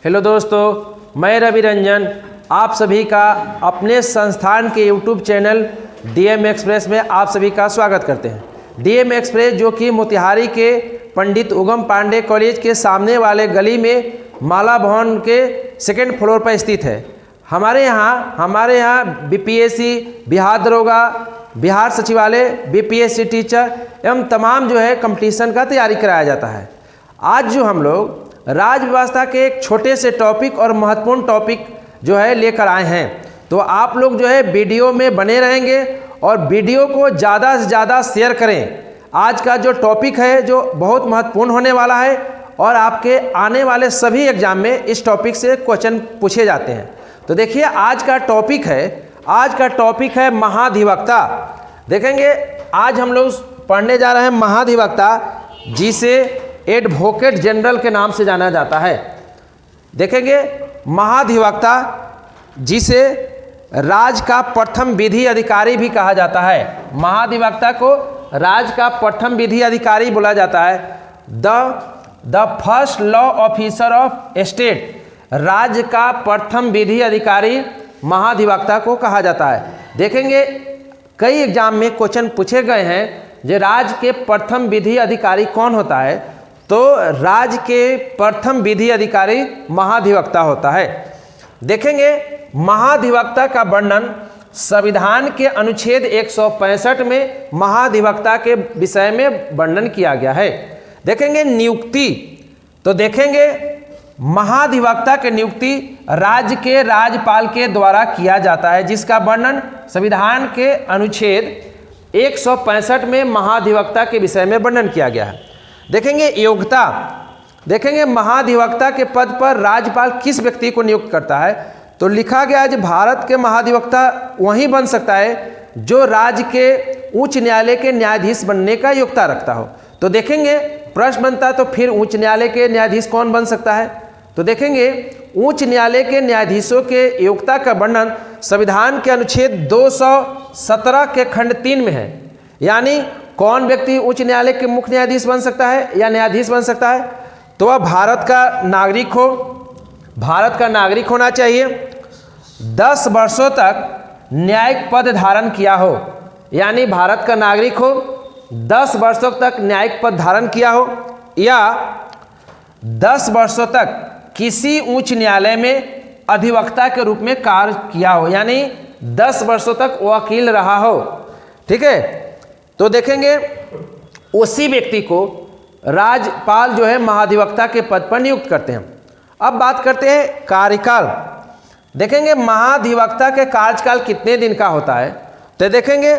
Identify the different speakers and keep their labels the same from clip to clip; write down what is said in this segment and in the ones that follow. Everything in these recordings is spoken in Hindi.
Speaker 1: हेलो दोस्तों, मैं रवि रंजन आप सभी का अपने संस्थान के यूट्यूब चैनल डीएम एक्सप्रेस में आप सभी का स्वागत करते हैं। डीएम एक्सप्रेस जो कि मोतिहारी के पंडित उगम पांडे कॉलेज के सामने वाले गली में माला भवन के सेकेंड फ्लोर पर स्थित है। हमारे यहाँ बीपीएससी, बिहार दरोगा, बिहार सचिवालय, बीपीएससी टीचर एवं तमाम जो है कंपटीशन का तैयारी कराया जाता है। आज जो हम लोग राज्य व्यवस्था के एक छोटे से टॉपिक और महत्वपूर्ण टॉपिक जो है लेकर आए हैं, तो आप लोग जो है वीडियो में बने रहेंगे और वीडियो को ज़्यादा से ज़्यादा शेयर करें। आज का जो टॉपिक है जो बहुत महत्वपूर्ण होने वाला है और आपके आने वाले सभी एग्जाम में इस टॉपिक से क्वेश्चन पूछे जाते हैं। तो देखिए आज का टॉपिक है महाधिवक्ता। देखेंगे आज हम लोग पढ़ने जा रहे हैं महाधिवक्ता, जिसे एडवोकेट जनरल के नाम से जाना जाता है। देखेंगे महाधिवक्ता जिसे राज्य का प्रथम विधि अधिकारी भी कहा जाता है। महाधिवक्ता को राज्य का प्रथम विधि अधिकारी बोला जाता है। The first law officer of state, राज्य का प्रथम विधि अधिकारी महाधिवक्ता को कहा जाता है। देखेंगे कई एग्जाम में क्वेश्चन पूछे गए हैं जो राज्य के प्रथम विधि अधिकारी कौन होता है, तो राज्य के प्रथम विधि अधिकारी महाधिवक्ता होता है। देखेंगे महाधिवक्ता का वर्णन संविधान के अनुच्छेद 165 में महाधिवक्ता के विषय में वर्णन किया गया है। देखेंगे नियुक्ति, तो देखेंगे महाधिवक्ता की नियुक्ति राज्य के राज्यपाल के द्वारा किया जाता है, जिसका वर्णन संविधान के अनुच्छेद 165 में महाधिवक्ता के विषय में वर्णन किया गया है। देखेंगे योग्यता, देखेंगे महाधिवक्ता के पद पर राज्यपाल किस व्यक्ति को नियुक्त करता है, तो लिखा गया है कि भारत के महाधिवक्ता वही बन सकता है जो राज्य के उच्च न्यायालय के न्यायाधीश बनने का योग्यता रखता हो। तो देखेंगे प्रश्न बनता है तो फिर उच्च न्यायालय के न्यायाधीश कौन बन सकता है, तो देखेंगे उच्च न्यायालय के न्यायाधीशों के योग्यता का वर्णन संविधान के अनुच्छेद 217 के खंड 3 में है। यानी कौन व्यक्ति उच्च न्यायालय के मुख्य न्यायाधीश बन सकता है या न्यायाधीश बन सकता है, तो वह भारत का नागरिक होना चाहिए, 10 वर्षों तक न्यायिक पद धारण किया हो। यानी भारत का नागरिक हो, 10 वर्षों तक न्यायिक पद धारण किया हो, या 10 वर्षों तक किसी उच्च न्यायालय में अधिवक्ता के रूप में कार्य किया हो, यानी 10 वर्षों तक वकील रहा हो। ठीक है, तो देखेंगे उसी व्यक्ति को राज्यपाल जो है महाधिवक्ता के पद पर नियुक्त करते हैं। अब बात करते हैं कार्यकाल। देखेंगे महाधिवक्ता के कार्यकाल कितने दिन का होता है, तो देखेंगे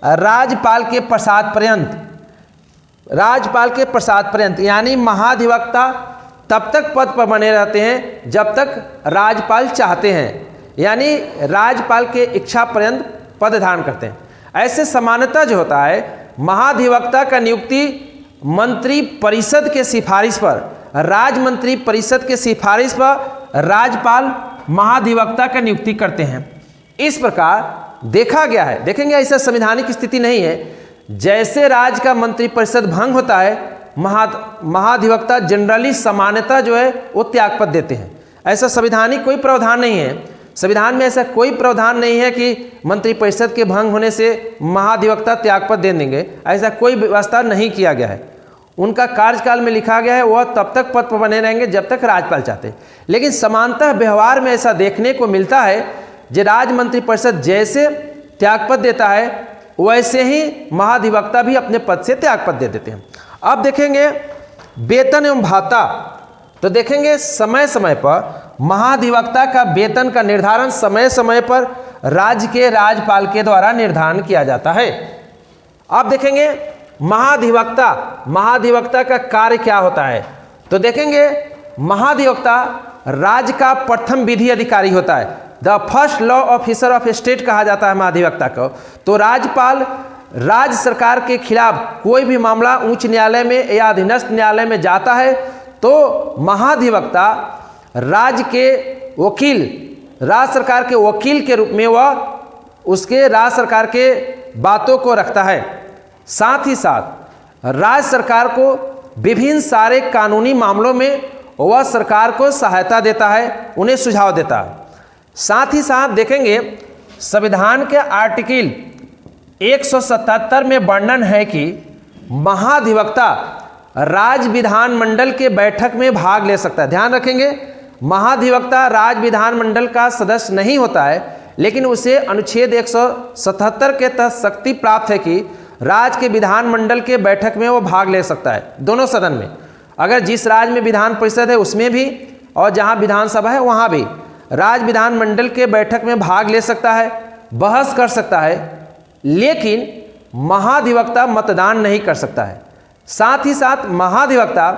Speaker 1: राज्यपाल के प्रसाद पर्यंत, यानी महाधिवक्ता तब तक पद पर बने रहते हैं जब तक राज्यपाल चाहते हैं, यानी राज्यपाल के इच्छा पर्यंत पद धारण करते हैं। ऐसे सामान्यतः जो होता है महाधिवक्ता का नियुक्ति मंत्री परिषद के सिफारिश पर, राज्य मंत्री परिषद के सिफारिश पर राज्यपाल महाधिवक्ता का नियुक्ति करते हैं। इस प्रकार देखा गया है। देखेंगे ऐसा संवैधानिक स्थिति नहीं है, जैसे राज्य का मंत्री परिषद भंग होता है महाधिवक्ता जनरली सामान्यतः जो है वो त्याग पद देते हैं। ऐसा संवैधानिक कोई प्रावधान नहीं है। संविधान में ऐसा कोई प्रावधान नहीं है कि मंत्रिपरिषद के भंग होने से महाधिवक्ता त्यागपत्र दे देंगे, ऐसा कोई व्यवस्था नहीं किया गया है। उनका कार्यकाल में लिखा गया है वह तब तक पद पर बने रहेंगे जब तक राज्यपाल चाहते हैं। लेकिन समानतः व्यवहार में ऐसा देखने को मिलता है कि राज्य मंत्रिपरिषद जैसे त्यागपत्र देता है वैसे ही महाधिवक्ता भी अपने पद से त्यागपत्र दे देते हैं। अब देखेंगे वेतन एवं भाता, तो देखेंगे समय समय पर महाधिवक्ता का वेतन का निर्धारण समय समय पर राज्य के राज्यपाल के द्वारा निर्धारण किया जाता है। अब देखेंगे महाधिवक्ता का कार्य क्या होता है, तो देखेंगे महाधिवक्ता राज्य का प्रथम विधि अधिकारी होता है। The first law officer of state कहा जाता है महाधिवक्ता को। तो राज्यपाल राज्य सरकार के खिलाफ कोई भी मामला उच्च न्यायालय में या अधीनस्थ न्यायालय में जाता है तो महाधिवक्ता राज्य सरकार के वकील के रूप में वह उसके राज्य सरकार के बातों को रखता है। साथ ही साथ राज्य सरकार को विभिन्न सारे कानूनी मामलों में वह सरकार को सहायता देता है, उन्हें सुझाव देता है। साथ ही साथ देखेंगे संविधान के आर्टिकल 177 में वर्णन है कि महाधिवक्ता राज्य विधानमंडल के बैठक में भाग ले सकता है। ध्यान रखेंगे, महाधिवक्ता राज्य विधानमंडल का सदस्य नहीं होता है, लेकिन उसे अनुच्छेद 177 के तहत शक्ति प्राप्त है कि राज्य के विधानमंडल के बैठक में वो भाग ले सकता है, दोनों सदन में। अगर जिस राज्य में विधान परिषद है उसमें भी और जहां विधानसभा है वहां भी राज्य विधानमंडल के बैठक में भाग ले सकता है, बहस कर सकता है, लेकिन महाधिवक्ता मतदान नहीं कर सकता है। साथ ही साथ महाधिवक्ता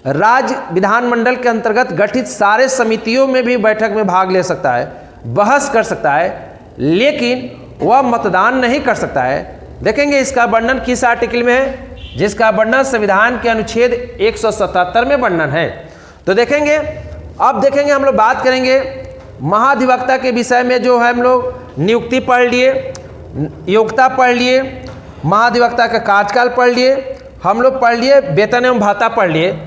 Speaker 1: राज्य विधानमंडल के अंतर्गत गठित सारे समितियों में भी बैठक में भाग ले सकता है, बहस कर सकता है, लेकिन वह मतदान नहीं कर सकता है। देखेंगे इसका वर्णन किस आर्टिकल में है, जिसका वर्णन संविधान के अनुच्छेद 177 में वर्णन है। तो देखेंगे, अब देखेंगे हम लोग बात करेंगे महाधिवक्ता के विषय में। जो है हम लोग नियुक्ति पढ़ लिए, योग्यता पढ़ लिए, महाधिवक्ता का कार्यकाल पढ़ लिए, हम लोग पढ़ लिए वेतन एवं भाता पढ़ लिए,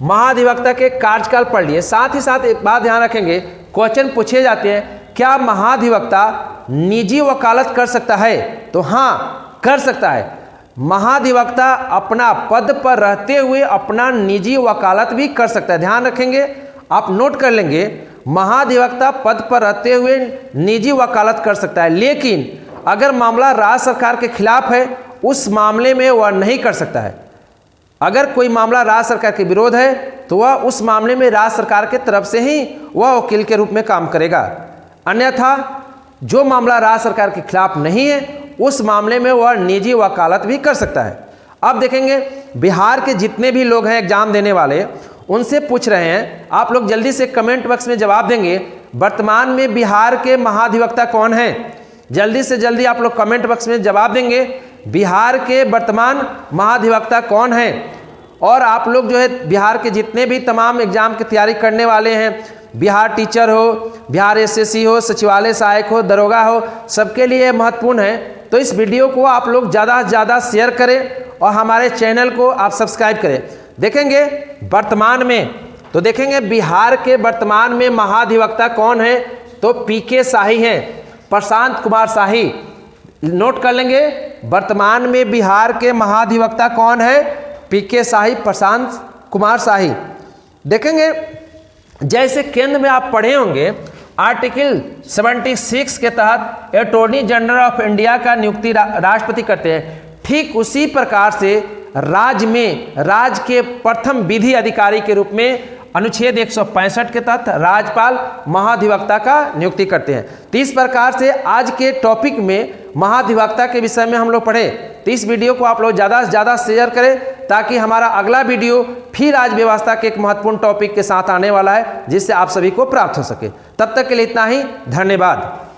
Speaker 1: महाधिवक्ता के कार्यकाल पढ़ लिए। साथ ही साथ एक बात ध्यान रखेंगे, क्वेश्चन पूछे जाते हैं, क्या महाधिवक्ता निजी वकालत कर सकता है? तो हाँ, कर सकता है। महाधिवक्ता अपना पद पर रहते हुए अपना निजी वकालत भी कर सकता है। ध्यान रखेंगे, आप नोट कर लेंगे, महाधिवक्ता पद पर रहते हुए निजी वकालत कर सकता है, लेकिन अगर मामला राज्य सरकार के खिलाफ है उस मामले में वह नहीं कर सकता है। अगर कोई मामला राज्य सरकार के विरोध है तो वह उस मामले में राज्य सरकार के तरफ से ही वह वकील के रूप में काम करेगा। अन्यथा जो मामला राज्य सरकार के खिलाफ नहीं है उस मामले में वह निजी वकालत भी कर सकता है। अब देखेंगे बिहार के जितने भी लोग हैं एग्जाम देने वाले, उनसे पूछ रहे हैं, आप लोग जल्दी से कमेंट बॉक्स में जवाब देंगे, वर्तमान में बिहार के महाधिवक्ता कौन हैं? जल्दी से जल्दी आप लोग कमेंट बॉक्स में जवाब देंगे, बिहार के वर्तमान महाधिवक्ता कौन हैं। और आप लोग जो है बिहार के जितने भी तमाम एग्जाम की तैयारी करने वाले हैं, बिहार टीचर हो, बिहार एसएससी हो, सचिवालय सहायक हो, दरोगा हो, सबके लिए महत्वपूर्ण है। तो इस वीडियो को आप लोग ज़्यादा से ज़्यादा शेयर करें और हमारे चैनल को आप सब्सक्राइब करें। देखेंगे वर्तमान में, तो देखेंगे बिहार के वर्तमान में महाधिवक्ता कौन है? तो पीके शाही हैं, प्रशांत कुमार शाही। नोट कर लेंगे, वर्तमान में बिहार के महाधिवक्ता कौन है? पीके शाही, प्रशांत कुमार शाही। देखेंगे जैसे केंद्र में आप पढ़े होंगे आर्टिकल 76 के तहत अटॉर्नी जनरल ऑफ इंडिया का नियुक्ति राष्ट्रपति करते हैं, ठीक उसी प्रकार से राज्य के प्रथम विधि अधिकारी के रूप में अनुच्छेद 165 के तहत राज्यपाल महाधिवक्ता का नियुक्ति करते हैं। तो इस प्रकार से आज के टॉपिक में महाधिवक्ता के विषय में हम लोग पढ़े। तो इस वीडियो को आप लोग ज़्यादा से ज़्यादा शेयर करें ताकि हमारा अगला वीडियो फिर आज व्यवस्था के एक महत्वपूर्ण टॉपिक के साथ आने वाला है, जिससे आप सभी को प्राप्त हो सके। तब तक के लिए इतना ही, धन्यवाद।